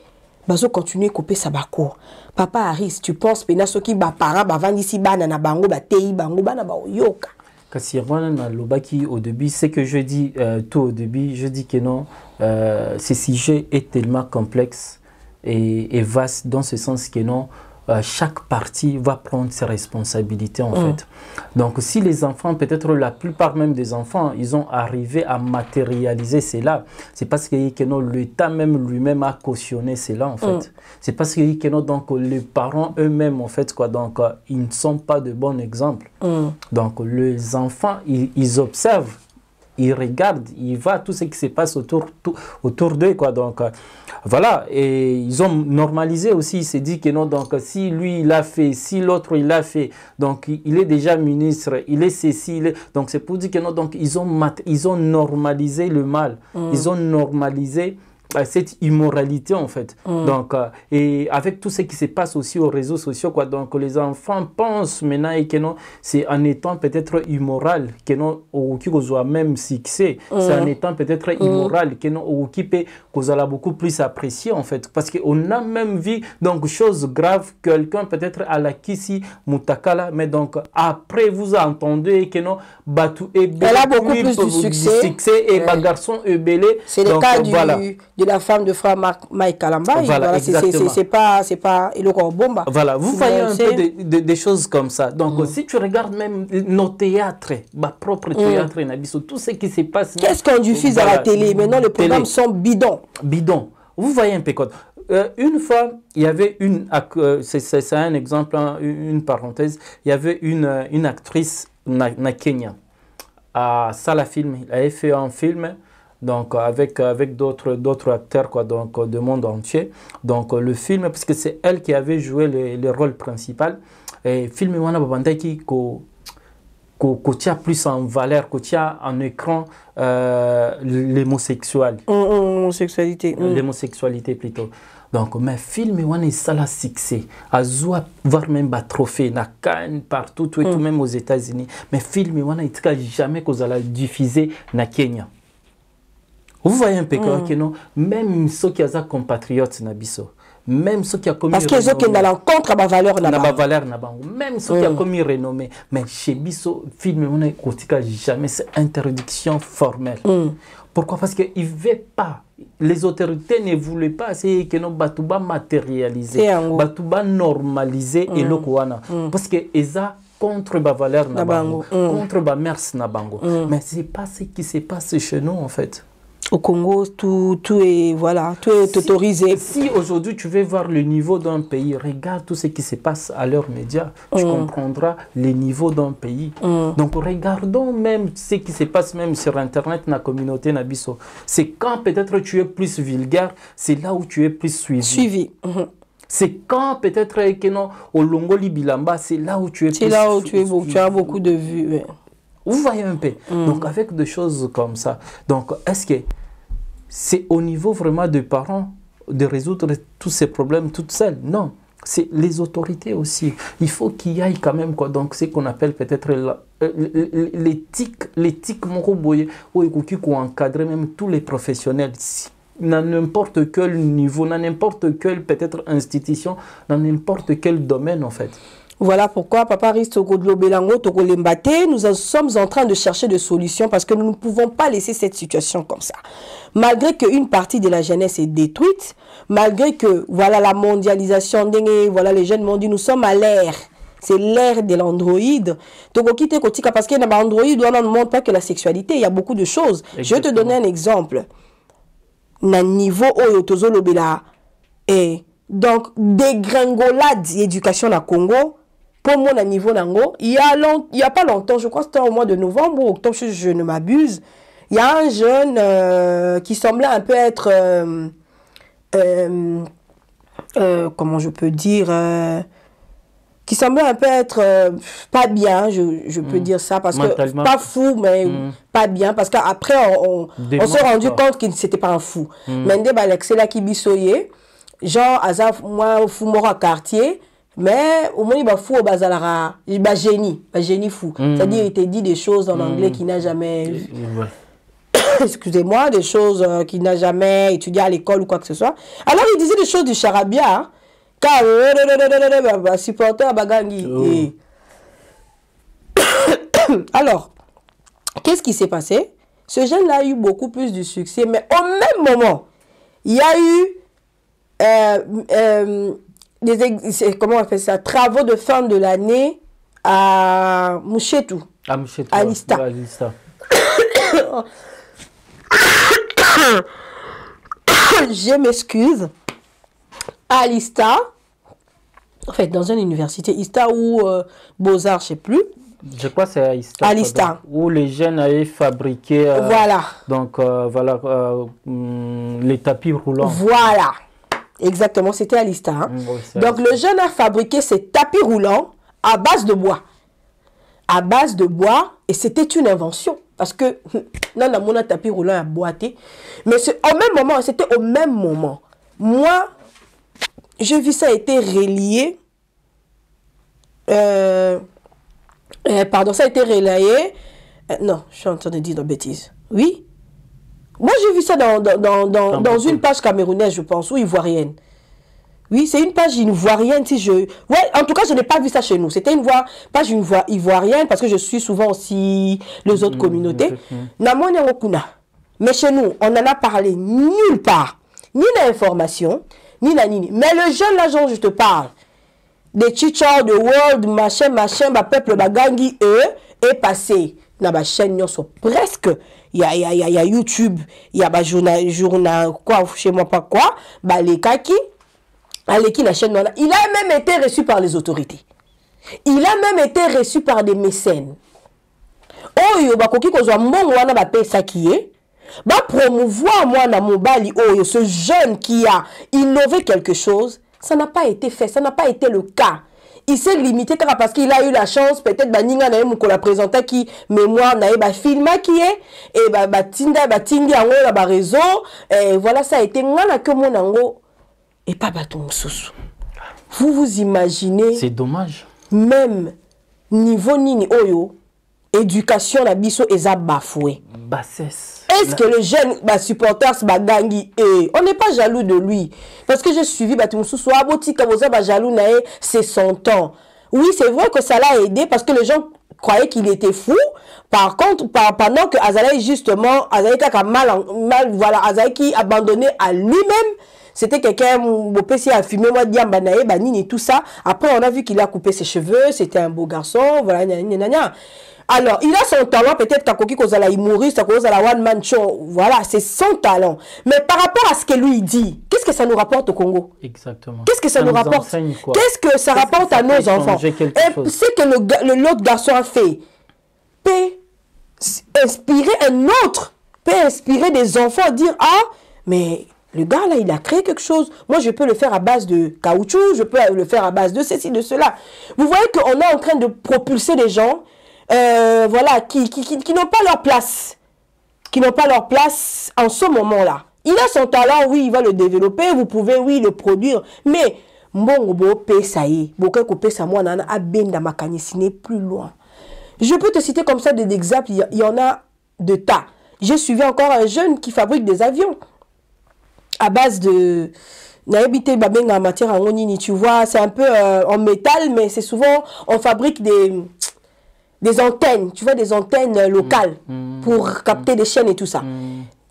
Bazo continuer couper sa cours. Papa Aris, tu penses pena soki parents bavandisi bana na bango tei bango bana ba yoka. Kasi Lobaki au début, c'est que je dis tout au début, je dis que non, ce sujet est tellement complexe et vaste dans ce sens que non, chaque partie va prendre ses responsabilités en fait. Donc si les enfants, peut-être la plupart même des enfants, ils ont arrivé à matérialiser cela, c'est parce que l'État même lui-même a cautionné cela en fait. C'est parce que donc les parents eux-mêmes en fait quoi, donc ils ne sont pas de bons exemples. Donc les enfants ils observent, ils regardent, ils voient tout ce qui se passe autour d'eux quoi. Donc voilà, et ils ont normalisé aussi, il s'est dit que non, donc si lui il a fait, si l'autre il a fait, donc il est déjà ministre, il est ceci, donc c'est pour dire que non, donc ils ont normalisé le mal, ils ont normalisé cette immoralité en fait. Donc et avec tout ce qui se passe aussi aux réseaux sociaux quoi, donc les enfants pensent maintenant que non, c'est en étant peut-être immoral que non ou qui soit même succès, c'est en étant peut-être immoral que non ou qui peut qu'on a beaucoup plus apprécié en fait, parce que on a même vu donc chose grave, quelqu'un peut-être à la Kisi Mutakala, mais donc après vous entendez que non Batu et elle a beaucoup plus de succès et ma garçon Ebele, c'est le cas de la femme de frère Mike Kalamba. Voilà, c'est pas il bomba. Voilà, vous voyez un peu des choses comme ça. Donc si tu regardes même nos théâtres, ma propre théâtre, tout ce qui se passe. Qu'est-ce qu'on diffuse à la télé? Maintenant les programmes sont bidons. Bidons. Vous voyez un peu quoi. Une fois, il y avait c'est un exemple, une parenthèse, il y avait une actrice na Kenya à Sala Film. Elle avait fait un film. Donc avec d'autres acteurs quoi, donc du monde entier. Donc le film, parce que c'est elle qui avait joué le rôle principal. Et film wana babanda qui tient plus en valeur, qui tient en écran l'homosexualité. L'homosexualité plutôt. Donc mais film wana ça la succès. Azwa voir même ba trophée na Cannes partout tout et tout même aux États-Unis. Mais film wana itika jamais qu'on la diffuser na Kenya. Vous voyez un peu que non, même ceux qui ont compatriotes nabiso, même ceux qui ont commis parce qu'ils ont qu'une rencontre à ma valeur même ceux qui ont commis renommé, mais chez Bisso film on est kotika jamais c'est interdiction formelle. Pourquoi? Parce que il veut pas, les autorités ne voulaient pas, c'est que non batuba matérialiser, batuba normaliser et lokwana parce que eza contre ma valeur nabango, contre ma mers nabango. Mais c'est pas ce qui se passe chez nous en fait. Au Congo, tout est autorisé. Si aujourd'hui tu veux voir le niveau d'un pays, regarde tout ce qui se passe à leurs médias, tu comprendras le niveau d'un pays. Donc regardons même ce qui se passe même sur Internet, dans la communauté Nabiso. C'est quand peut-être tu es plus vulgaire, c'est là où tu es plus suivi. C'est quand peut-être que non, au Longoli Bilamba, c'est là où tu es plus suivi. C'est là où tu as beaucoup de vues. Ouais. Vous voyez un peu. Donc avec des choses comme ça. Donc est-ce que c'est au niveau vraiment des parents de résoudre tous ces problèmes toutes seules? Non. C'est les autorités aussi. Il faut qu'il y ait quand même quoi. Donc ce qu'on appelle peut-être l'éthique moroboye où il faut encadrer même tous les professionnels. Dans n'importe quel niveau, dans n'importe quelle peut-être institution, dans n'importe quel domaine en fait. Voilà pourquoi, Papa Ristoko de Lobelango, Toko Lembate, nous sommes en train de chercher des solutions parce que nous ne pouvons pas laisser cette situation comme ça. Malgré qu'une partie de la jeunesse est détruite, malgré que, voilà, la mondialisation, voilà, les jeunes m'ont dit, nous sommes à l'ère. C'est l'ère de l'androïde. Toko Kite Kotika, parce qu'il y a un androïde, on ne montre pas que la sexualité, il y a beaucoup de choses. Exactement. Je vais te donner un exemple. na niveau oyo tozolobela donc dégringolade éducation na Congo pour mon niveau nango il y a pas longtemps, je crois que c'était au mois de novembre ou octobre, je ne m'abuse, il y a un jeune qui semblait un peu être comment je peux dire qui semblait un peu être pas bien, je peux dire ça, parce que pas fou, mais pas bien, parce qu'après on s'est rendu compte qu'il n'était pas un fou. Mende Balexé là qui bisoye, genre Azaf moi fou mort à quartier, mais au moins il va fou au bazalara, il va génie fou. C'est-à-dire il te dit des choses en anglais qu'il n'a jamais excusez-moi, des choses qu'il n'a jamais étudié à l'école ou quoi que ce soit. Alors il disait des choses du charabia, hein, car supporter Bagangi. Alors, qu'est-ce qui s'est passé? Ce jeune-là a eu beaucoup plus de succès, mais au même moment, il y a eu comment on appelle ça, travaux de fin de l'année à Mouchetou, à Lista. Je m'excuse. À Lista, en fait, dans une université, Ista ou Beaux-Arts, je ne sais plus. Je crois que c'est à Ista. À Lista. Où les jeunes avaient fabriqué voilà. Donc, voilà, les tapis roulants. Voilà. Exactement, c'était à Lista. Hein. Oui, donc, le jeune a fabriqué ces tapis roulants à base de bois. À base de bois, et c'était une invention. Parce que, non, on a tapis roulant à boiter. Mais au même moment, c'était au même moment. Moi, j'ai vu ça a été relié. Pardon, ça a été relayé. Non, je suis en train de dire des bêtises. Oui. Moi, j'ai vu ça dans une page camerounaise, je pense, ou ivoirienne. Oui, c'est une page ivoirienne. Ouais, en tout cas, je n'ai pas vu ça chez nous. C'était une page ivoirienne parce que je suis souvent aussi les autres communautés. Mais chez nous, on n'en a parlé nulle part. Ni l'information, ni la nini. Mais le jeune là, genre, je te parle. Des teachers, de world, machin, peuple, bagangi, est passé. Dans ma chaîne, presque. Il y a YouTube, il y a journal, quoi, chez moi, pas quoi. Les kaki. La chaîne, il a même été reçu par les autorités. Il a même été reçu par des mécènes. Oh, il y a promouvoir moi dans mon bali, oh, ce jeune qui a innové quelque chose, ça n'a pas été fait, ça n'a pas été le cas. Il s'est limité parce qu'il a eu la chance, peut-être qu'on l'a présenté qui mémoire na film qui est et tindi en réseau et voilà, ça a été que mon ango et pas baton sous. Vous imaginez? C'est dommage. Même niveau nini oyo éducation la biso eza bafoué. Bassesse. Est-ce que le jeune supporter bagangi on n'est pas jaloux de lui parce que j'ai suivi Batumsusu aboti kaboza ba jaloux nae c'est son temps. Oui, c'est vrai que ça l'a aidé parce que les gens croyaient qu'il était fou. Par contre, pendant que Azalaï justement, Azalaï a mal voilà, Azalaï qui abandonné à lui-même. C'était quelqu'un qui a fumé, moi, Diambanae, Banini, tout ça. Après, on a vu qu'il a coupé ses cheveux, c'était un beau garçon, voilà, Alors, il a son talent, peut-être qu'à Koki Kozala, il mourit, ça cause à la one man show. Voilà, c'est son talent. Mais par rapport à ce que lui dit, qu'est-ce que ça nous rapporte au Congo? Exactement. Qu'est-ce que ça nous rapporte? Qu'est-ce que ça rapporte à nos enfants? Et c'est que l'autre garçon a fait peut inspirer un autre, peut inspirer des enfants à dire, ah, mais le gars là, il a créé quelque chose. Moi, je peux le faire à base de caoutchouc, je peux le faire à base de ceci, de cela. Vous voyez qu'on est en train de propulser des gens voilà, qui n'ont pas leur place. Qui n'ont pas leur place en ce moment-là. Il a son talent, oui, il va le développer, vous pouvez, oui, le produire. Mais, ça y est, plus loin. Je peux te citer comme ça des exemples, il y en a de tas. J'ai suivi encore un jeune qui fabrique des avions. À base de... en matière en tu vois, c'est un peu en métal, mais c'est souvent, on fabrique des antennes, tu vois, des antennes locales pour capter des chaînes et tout ça.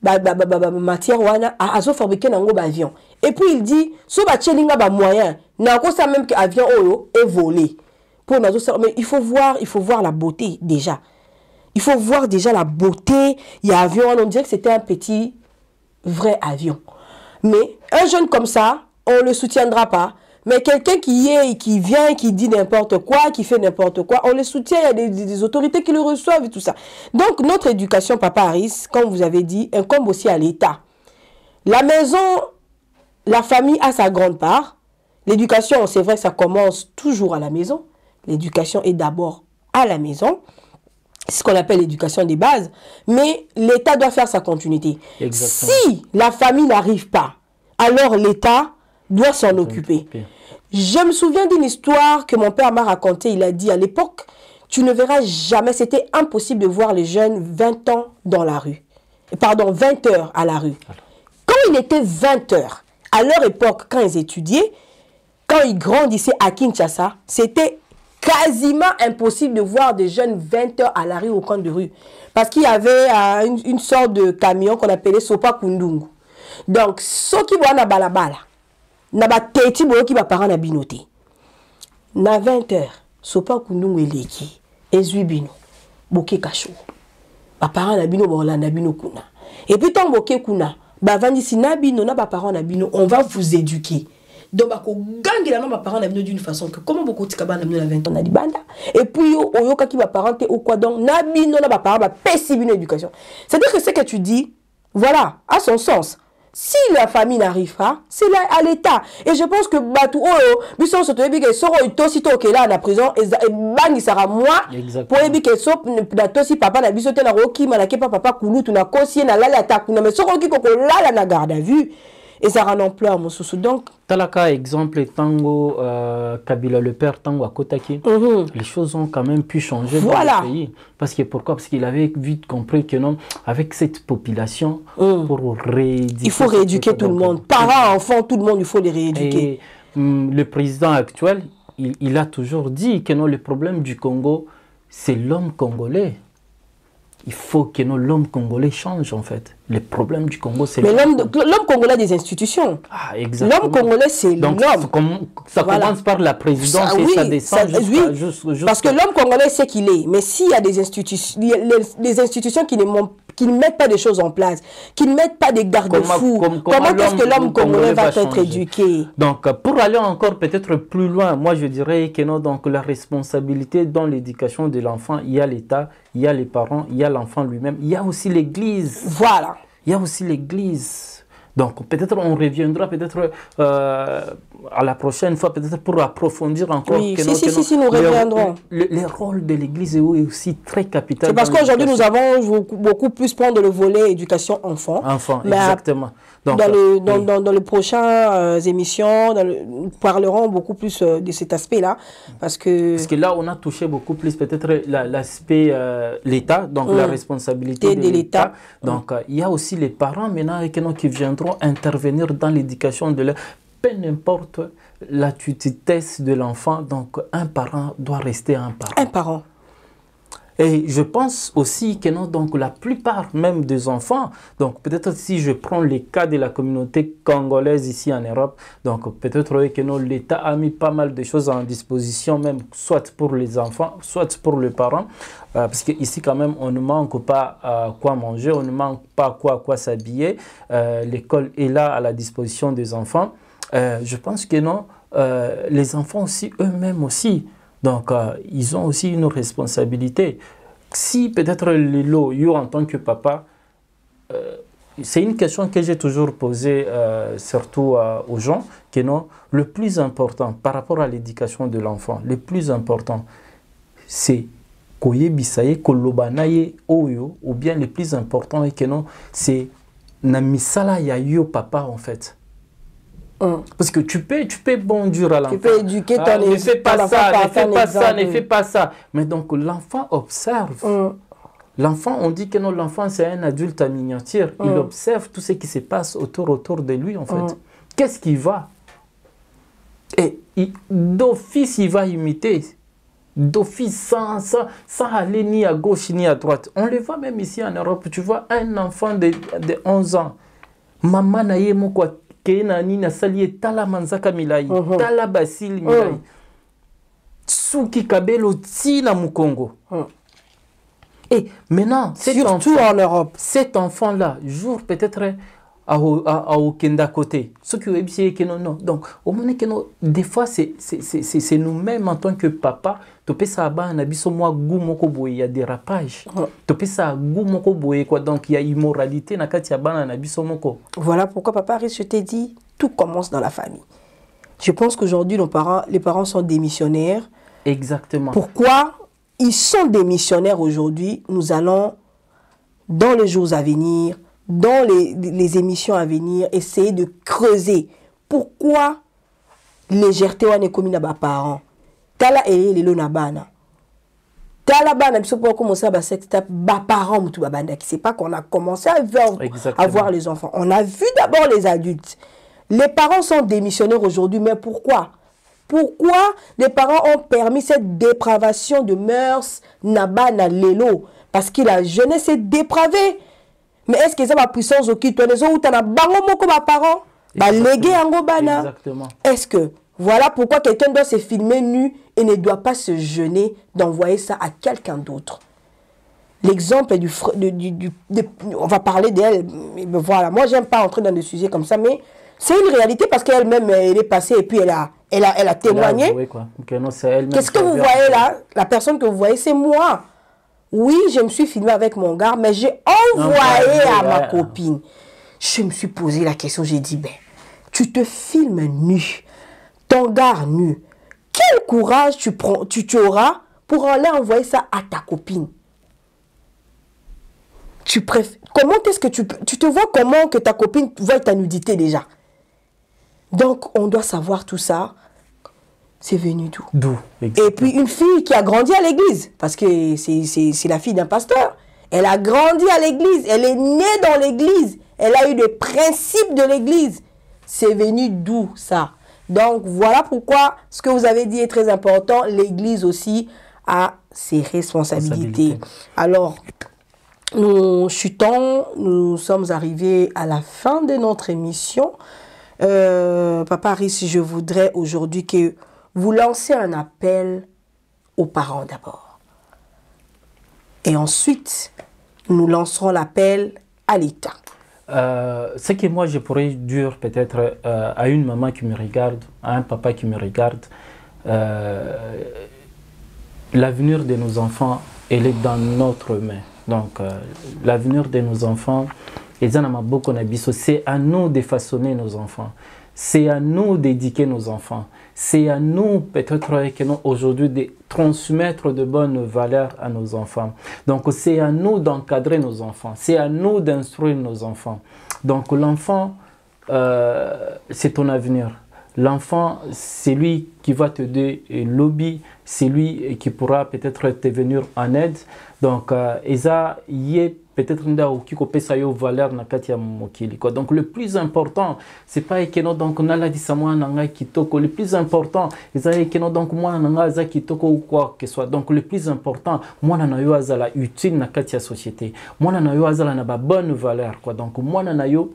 Matière wana azo fabriquer nango avion. Et puis il dit so ba chelinga ba moyen, na ko ça même que avion oyo est volé. Pour nazo mais il faut voir la beauté déjà. Il faut voir déjà la beauté, il y a avion, on dirait que c'était un petit vrai avion. Mais un jeune comme ça, on ne le soutiendra pas. Mais quelqu'un qui vient, qui dit n'importe quoi, qui fait n'importe quoi, on le soutient, il y a des autorités qui le reçoivent et tout ça. Donc, notre éducation, Papa Harris, comme vous avez dit, incombe aussi à l'État. La maison, la famille a sa grande part. L'éducation, c'est vrai que ça commence toujours à la maison. L'éducation est d'abord à la maison. C'est ce qu'on appelle l'éducation des bases. Mais l'État doit faire sa continuité. Exactement. Si la famille n'arrive pas, alors l'État doit s'en occuper. Je me souviens d'une histoire que mon père m'a racontée. Il a dit à l'époque, tu ne verras jamais, c'était impossible de voir les jeunes 20 ans dans la rue. Pardon, 20 heures à la rue. Quand il était 20 heures, à leur époque, quand ils étudiaient, quand ils grandissaient à Kinshasa, c'était quasiment impossible de voir des jeunes 20 heures à la rue, au coin de rue. Parce qu'il y avait une sorte de camion qu'on appelait Sopa Kundungu. Donc, ceux qui voient na balabala, na ba teti boyo ki ba parents na binoté. Na 20 heures, Sopa Kundungu eleki, ezui bino, boke kacho. Ba parents na bino ba na bino kuna. Et puis tant boke kuna, ba vandisi na bino na ba parents na bino, on va vous éduquer. Donc bako gangi la ma parents na bino d'une façon que comment beaucoup tikaba na bino na 20 ans na libanda. Et puis oyoka ki ba parents te ou quoi donc na bino na ba parents ba pesi bino éducation. C'est-à-dire que ce que tu dis, voilà, a son sens. Si la famille n'arrive pas, c'est à l'État. Et je pense que Batou Bisson se trouve que soro itosito que là na prison et bangi sera moi pour ebi que so na tosi papa na bisote na roki malake papa kulutu na kosi na lala takuna mais soro ki koko lala na garde à vue et ça rend ampleur mon sous donc Talaka exemple tango Kabila le père tango à Kotaki les choses ont quand même pu changer dans le pays parce que pourquoi parce qu'il avait vite compris que non avec cette population pour rééduquer il faut rééduquer tout le monde parents enfants tout le monde il faut les rééduquer et, le président actuel il a toujours dit que non le problème du Congo c'est l'homme congolais. Il faut que l'homme congolais change en fait. Le problème du Congo, c'est... Mais l'homme congolais a des institutions. Ah, exactement. L'homme congolais, c'est l'homme. Ça commence par la présidence et ça descend jusqu'à... Parce que l'homme congolais sait qu'il est. Mais s'il y a des institutions, qui ne mettent pas des choses en place, qui ne mettent pas des garde-fous, comment est-ce que l'homme congolais va être éduqué? Donc, pour aller encore peut-être plus loin, moi je dirais que non, donc la responsabilité dans l'éducation de l'enfant, il y a l'État, il y a les parents, il y a l'enfant lui-même, il y a aussi l'Église. Voilà. Il y a aussi l'Église. Donc peut-être on reviendra peut-être à la prochaine fois, peut-être pour approfondir encore. Oui, si, nous reviendrons. Le rôle de l'Église est aussi très capital. C'est parce qu'aujourd'hui nous avons beaucoup plus prendre le volet éducation enfant. Enfant, exactement. Donc, dans les prochaines émissions, nous parlerons beaucoup plus de cet aspect-là. Parce que là, on a touché beaucoup plus peut-être l'aspect l'État, donc la responsabilité de l'État. Donc, il y a aussi les parents maintenant qui viendront intervenir dans l'éducation de leur... Peu importe l'attitudesse de l'enfant, donc un parent doit rester un parent. Un parent. Et je pense aussi que non, donc la plupart même des enfants, donc peut-être si je prends les cas de la communauté congolaise ici en Europe, donc peut-être que non, l'État a mis pas mal de choses en disposition, même soit pour les enfants, soit pour les parents, parce qu'ici quand même on ne manque pas quoi manger, on ne manque pas quoi s'habiller, l'école est là à la disposition des enfants. Je pense que non, les enfants aussi, eux-mêmes aussi, donc, ils ont aussi une responsabilité. Si peut-être Lilo, yo en tant que papa, c'est une question que j'ai toujours posée, surtout aux gens, que non, le plus important par rapport à l'éducation de l'enfant, le plus important, c'est koye bisaye kolobanaye oyo, ou bien le plus important est que non, c'est na misala ya yo papa en fait. Parce que tu peux bondir à l'enfant. Tu peux éduquer ton enfant. Ne fais pas ça, ne fais pas ça, ne fais pas ça. Mais donc l'enfant observe. L'enfant, on dit que non, l'enfant c'est un adulte à miniature. Il observe tout ce qui se passe autour de lui en fait. Qu'est-ce qu'il va? Et d'office, il va imiter. D'office, sans aller ni à gauche ni à droite. On le voit même ici en Europe. Tu vois un enfant de 11 ans. Maman na ye moko kena ni na sali tala manzaka milai, tala basili milai. Suki kabelo tina mukongo. Et maintenant, surtout en Europe, cet enfant-là, jour peut-être à aucun côté. Ce qui est que non. Donc, au moment que des fois, c'est nous-mêmes en tant que papa, tu peux savoir, il y a dérapage. Tu peux savoir, quoi. Donc, il y a immoralité. Voilà pourquoi, papa Aris, je t'ai dit, tout commence dans la famille. Je pense qu'aujourd'hui, les parents sont démissionnaires. Exactement. Pourquoi ils sont démissionnaires aujourd'hui? Nous allons, dans les jours à venir, dans les émissions à venir, essayer de creuser pourquoi légèreté on est commis à nos parents. Tala et les lonabana. Tala bana biso pour commencer à sex tape ba parents mutu babanda qui c'est pas qu'on a commencé à voir les enfants. On a vu d'abord les adultes. Les parents sont démissionnaires aujourd'hui, mais pourquoi? Pourquoi les parents ont permis cette dépravation de mœurs nabana lelo? Parce que la jeunesse est dépravée. Mais est-ce que ça ma puissance au qui toi les autres na bango moko ba parents ba légué ango bana? Exactement. Est-ce que voilà pourquoi quelqu'un doit se filmer nu et ne doit pas se gêner d'envoyer ça à quelqu'un d'autre? L'exemple on va parler d'elle, voilà, moi j'aime pas entrer dans des sujets comme ça, mais c'est une réalité parce qu'elle-même elle est passée et puis elle a témoigné. Qu'est-ce que vous voyez là? La personne que vous voyez, c'est moi. Oui, je me suis filmé avec mon gars, mais j'ai envoyé à ma copine. Je me suis posé la question, j'ai dit, ben, tu te filmes nu, ton gars nu. Quel courage tu auras pour aller envoyer ça à ta copine? Comment est-ce que tu te vois comment que ta copine voit ta nudité déjà? Donc, on doit savoir tout ça. C'est venu d'où? D'où? Et puis, une fille qui a grandi à l'église, parce que c'est la fille d'un pasteur. Elle a grandi à l'église, elle est née dans l'église, elle a eu des principes de l'église. C'est venu d'où ça? Donc, voilà pourquoi ce que vous avez dit est très important. L'église aussi a ses responsabilités. Alors, nous chutons, nous sommes arrivés à la fin de notre émission. Papa Aris, je voudrais aujourd'hui que vous lancez un appel aux parents d'abord. Et ensuite, nous lancerons l'appel à l'État. Ce que moi je pourrais dire peut-être à une maman qui me regarde, à un papa qui me regarde, l'avenir de nos enfants, elle est dans notre main. Donc l'avenir de nos enfants, c'est à nous de façonner nos enfants. C'est à nous d'éduquer nos enfants. C'est à nous, peut-être, aujourd'hui, de transmettre de bonnes valeurs à nos enfants. Donc, c'est à nous d'encadrer nos enfants. C'est à nous d'instruire nos enfants. Donc, l'enfant, c'est ton avenir. L'enfant, c'est lui qui va te donner lobby, c'est lui qui pourra peut-être te venir en aide. Donc, ça y est peut-être donc le plus important c'est pas que donc on a la dit le plus important c'est que donc moi nanga kitoko ou quoi que soit. Donc le plus important moi na yo azala utile na kati ya société, moi na yo azala na ba bonne valeur quoi. Donc moi na yo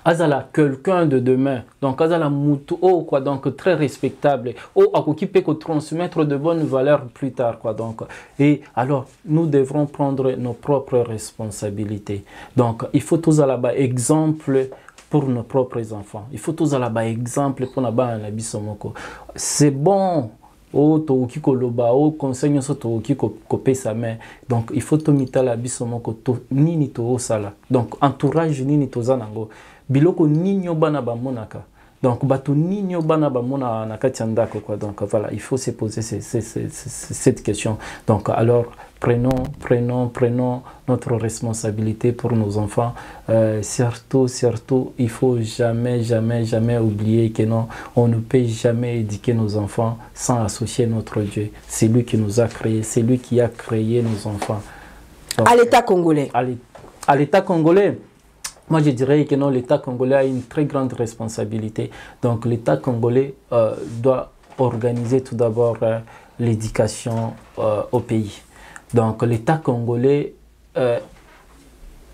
azala quelqu'un de demain, donc azala mutu oh quoi, donc très respectable, oh qui peut transmettre de bonnes valeurs plus tard quoi. Donc et alors nous devrons prendre nos propres responsabilités. Donc il faut tous à la bas exemple pour nos propres enfants, il faut tous à la bas exemple pour na ba na bisomoko. C'est bon oh to ki koloba oh conseil so to ki kopesa main. Donc il faut to mitala bisomoko to nini to sala. Donc entourage nini to zanango biloko ninyo bana ba monaka. Donc bato ninyo bana ba mona na kati ndako quoi. Donc voilà, il faut se poser cette question. Donc alors prenons notre responsabilité pour nos enfants. Surtout, il faut jamais oublier que non, on ne peut jamais éduquer nos enfants sans associer notre Dieu. C'est lui qui nous a créés, c'est lui qui a créé nos enfants. Donc, à l'État congolais. À l'État congolais. Moi, je dirais que non, l'État congolais a une très grande responsabilité. Donc, l'État congolais doit organiser tout d'abord l'éducation au pays. Donc, l'État congolais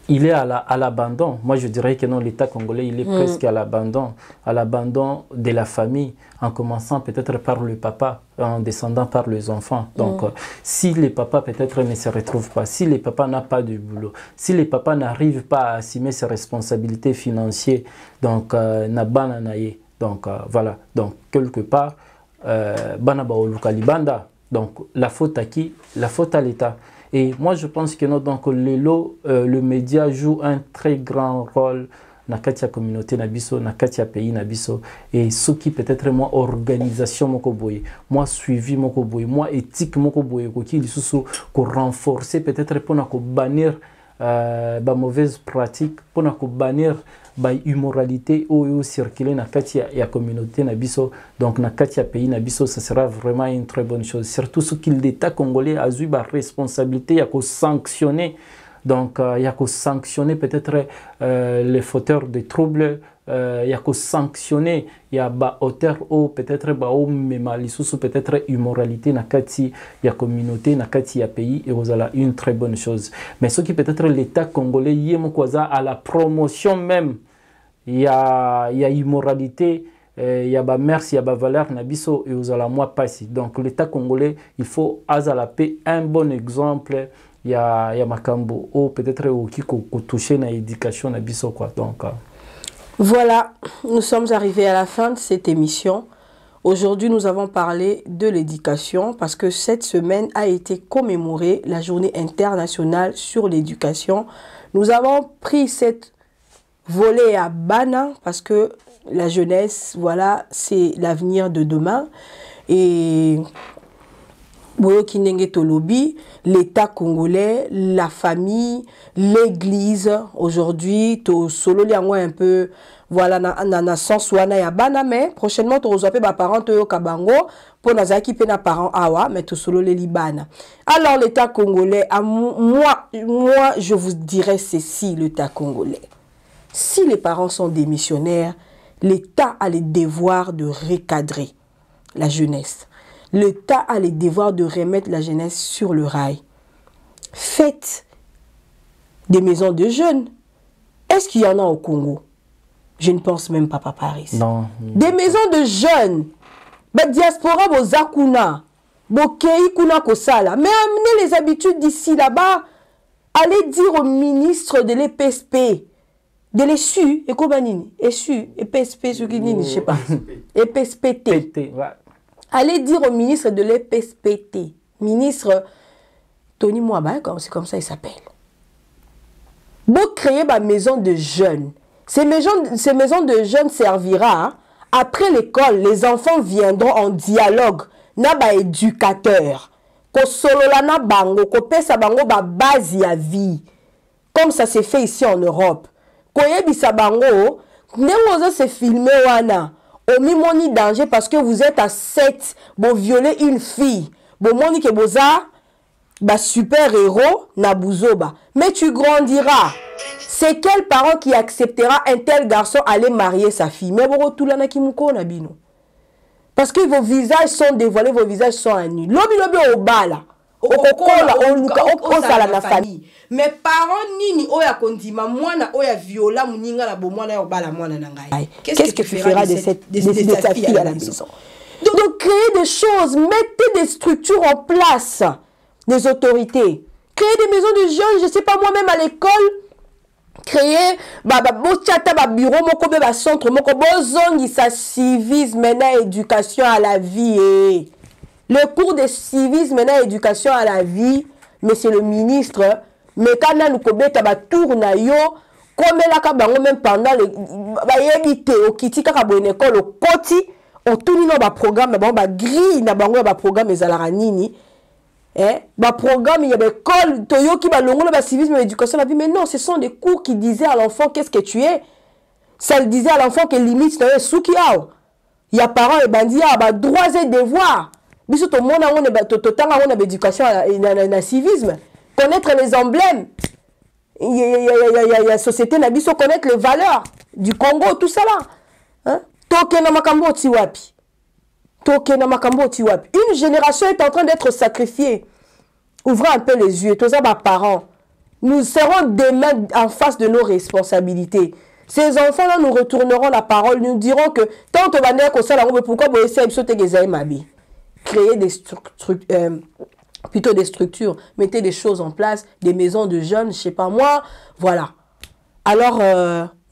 il est à l'abandon. Moi, je dirais que non, l'État congolais, il est presque à l'abandon de la famille, en commençant peut-être par le papa, en descendant par les enfants. Donc, si les papas peut-être ne se retrouvent pas, si les papas n'ont pas de boulot, si les papas n'arrivent pas à assumer ses responsabilités financières, donc, na bananaye. Donc, voilà. Donc, quelque part, banaba olukalibanda. Donc, la faute à qui? La faute à l'État. Et moi, je pense que donc, le média joue un très grand rôle dans la communauté, dans le pays. Et ce qui peut-être moi, organisation, moi, suivi, moi, éthique, pour renforcer, peut-être pour bannir les mauvaises pratiques, pour bannir l'immoralité ou circuler dans la communauté donc dans le pays ça sera vraiment une très bonne chose, surtout ce que l'État congolais a eu la responsabilité de sanctionner, donc il y a que sanctionner peut-être les fauteurs de troubles, il y a que sanctionner il y a des auteurs ou peut-être peut-être immoralité dans la communauté dans le pays, et vous avez une très bonne chose. Mais ce qui peut-être l'État congolais y est à la promotion même, il y a immoralité, il y a merci, il y a valeur nabiso et vous allez moi passer. Donc l'État congolais, il faut la paix un bon exemple. Il y a makambo ou peut-être qui toucher dans l'éducation nabiso quoi. Donc voilà, nous sommes arrivés à la fin de cette émission. Aujourd'hui, nous avons parlé de l'éducation parce que cette semaine a été commémorée la journée internationale sur l'éducation. Nous avons pris cette volée à Bana parce que la jeunesse, voilà, c'est l'avenir de demain. Et l'État congolais, la famille, l'église, aujourd'hui, to solo liango un peu, voilà, na sens wana ya bana, mais prochainement, to reçoit ba parents to kabango, pour na zaki pe na parents awa, mais to solo les libana. Alors, l'État congolais, moi, je vous dirais ceci, l'État congolais. Si les parents sont démissionnaires, l'État a le devoir de recadrer la jeunesse. L'État a le devoir de remettre la jeunesse sur le rail. Faites des maisons de jeunes. Est-ce qu'il y en a au Congo? Je ne pense même pas, Papa Aris. Non. Des maisons de jeunes. La diaspora, vos akuna, vos kei kuna kosala. Mais amenez les habitudes d'ici là-bas. Allez dire au ministre de l'EPSP, de l'ESU, et Kobanini, ESU, EPSP, je ne sais pas, EPSPT. Allez dire au ministre de l'EPSPT, ministre Tony Mwaba, c'est comme ça il s'appelle. Vous créez ma maison de jeunes. Ces maisons de jeunes servira, hein, après l'école, les enfants viendront en dialogue. Naba éducateur. Ko solola na bango, ko pesa bango ba base ya vie. Comme ça s'est fait ici en Europe. Ko yebisa bango, nengoza se filmer wana. Omi moni danger parce que vous êtes à 7, vous violez une fille. Vous moni que vous êtes super héros na buzoba. Mais tu grandiras. C'est quel parent qui acceptera un tel garçon aller marier sa fille? Mais vous tout là na kimuko na bino. Parce que vos visages sont dévoilés, vos visages sont à nu. Lobi au bala. Au sala na famille. Mais parents nini oya kondima mwana oya viola muninga la bomwana yo bala mwana na ngai. Qu'est-ce que tu feras de cette fille à la maison? Donc créez des choses, mettez des structures en place, des autorités. Créez des maisons de jeunes, je sais pas moi-même à l'école. Créer bureau moko be centre moko bozongi sa civisme na éducation à la vie. Le cours de civisme et éducation à la vie, monsieur le ministre, mais quand nous kobeta ba tour na yo, comme la kabango même pendant le ba yebite au kiti kaka bo école au koti, on tourne no ba programme ba grille na bango ba programme ezalaka nini. Ba programme il y a l'école toyo ki ba longo ba civisme et éducation à la vie, mais non, ce sont des cours qui disaient à l'enfant qu'est-ce que tu es. Ça le disait à l'enfant que limite c'est souki ao. Il y a parents et bandi ba droits et devoirs. Biso to mona on a éducation na civisme, connaître les emblèmes. Il y a société na biso connaître les valeurs du Congo, tout ça là. Hein? Toke na makambo tiwapi. Une génération est en train d'être sacrifiée. Ouvrez un peu les yeux, tous les parents. nous serons demain en face de nos responsabilités. Ces enfants-là nous retourneront la parole, nous diront que tant que va comme ça, pourquoi vous essayez de sauter des mabi. Créer plutôt des structures, mettez des choses en place, des maisons de jeunes, je sais pas moi, voilà. Alors,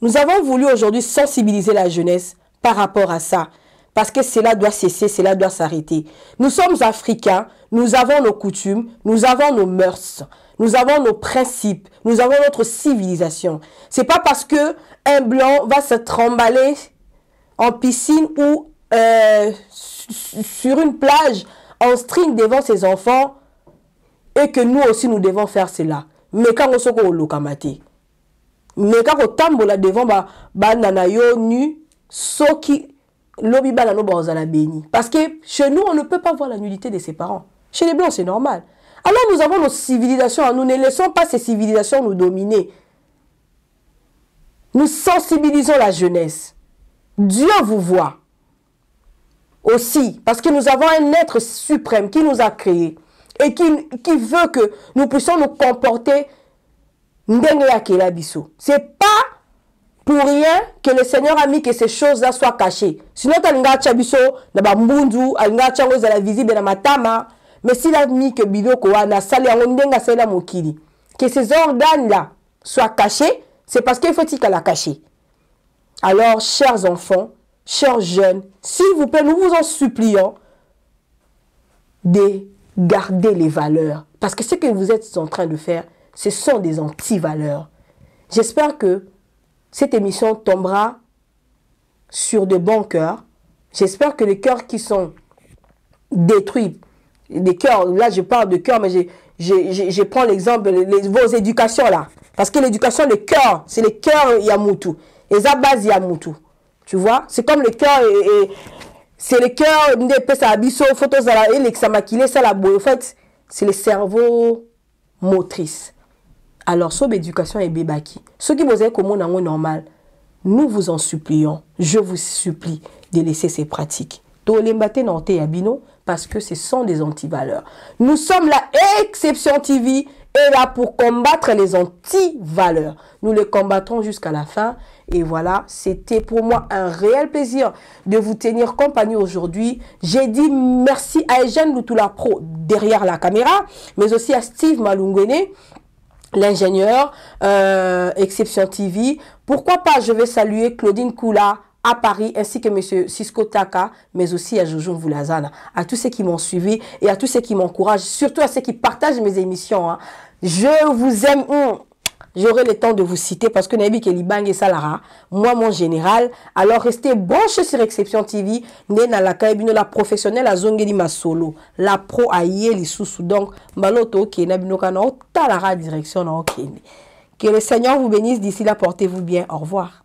nous avons voulu aujourd'hui sensibiliser la jeunesse par rapport à ça. Parce que cela doit cesser, cela doit s'arrêter. Nous sommes africains, nous avons nos coutumes, nous avons nos mœurs, nous avons nos principes, nous avons notre civilisation. C'est pas parce que un blanc va se tremballer en piscine ou sur une plage en string devant ses enfants et que nous aussi nous devons faire cela. Mais quand on se au lokamate, mais quand on tambola devant nanayo nu, soki lobi bala no bazala béni. Parce que chez nous on ne peut pas voir la nudité de ses parents. Chez les blancs c'est normal. Alors nous avons nos civilisations, nous ne laissons pas ces civilisations nous dominer. Nous sensibilisons la jeunesse. Dieu vous voit aussi, parce que nous avons un être suprême qui nous a créés et qui veut que nous puissions nous comporter. C'est pas pour rien que le Seigneur a mis que ces choses-là soient cachées. Sinon, mais s'il a mis que ces organes-là soient cachés, c'est parce qu'il faut qu'il la cacher. Alors, chers enfants, chers jeunes, s'il vous plaît, nous vous en supplions de garder les valeurs. Parce que ce que vous êtes en train de faire, ce sont des anti-valeurs. J'espère que cette émission tombera sur de bons cœurs. J'espère que les cœurs qui sont détruits, des cœurs, là je parle de cœur, mais je prends l'exemple de vos éducations là. Parce que l'éducation, le cœur, c'est le cœur Yamutu. Et ça base Yamutu. Tu vois, c'est comme le cœur c'est le cœur, en fait, c'est le cerveau motrice. Alors, sur l'éducation et bébaki, ceux qui vous avez comme normal, nous vous en supplions, je vous supplie de laisser ces pratiques. Parce que ce sont des antivaleurs. Nous sommes la Exception TV est là pour combattre les antivaleurs. Nous les combattrons jusqu'à la fin. Et voilà, c'était pour moi un réel plaisir de vous tenir compagnie aujourd'hui. J'ai dit merci à Eugène Lutula Pro derrière la caméra, mais aussi à Steve Malungwene, l'ingénieur Exception TV. Pourquoi pas, je vais saluer Claudine Koula à Paris, ainsi que M. Cisco Taka, mais aussi à Jojo Voulazana, à tous ceux qui m'ont suivi et à tous ceux qui m'encouragent, surtout à ceux qui partagent mes émissions. Hein. Je vous aime. J'aurai le temps de vous citer parce que Nabi Kelibang et Salara, moi mon général. Alors restez branchés sur Exception TV. Nena la kaibino la professionnelle à Zongeli Masolo, la pro à Yeli Soussou. Donc maloto qui nabino kana talara direction na okende. Que le Seigneur vous bénisse d'ici là, portez-vous bien. Au revoir.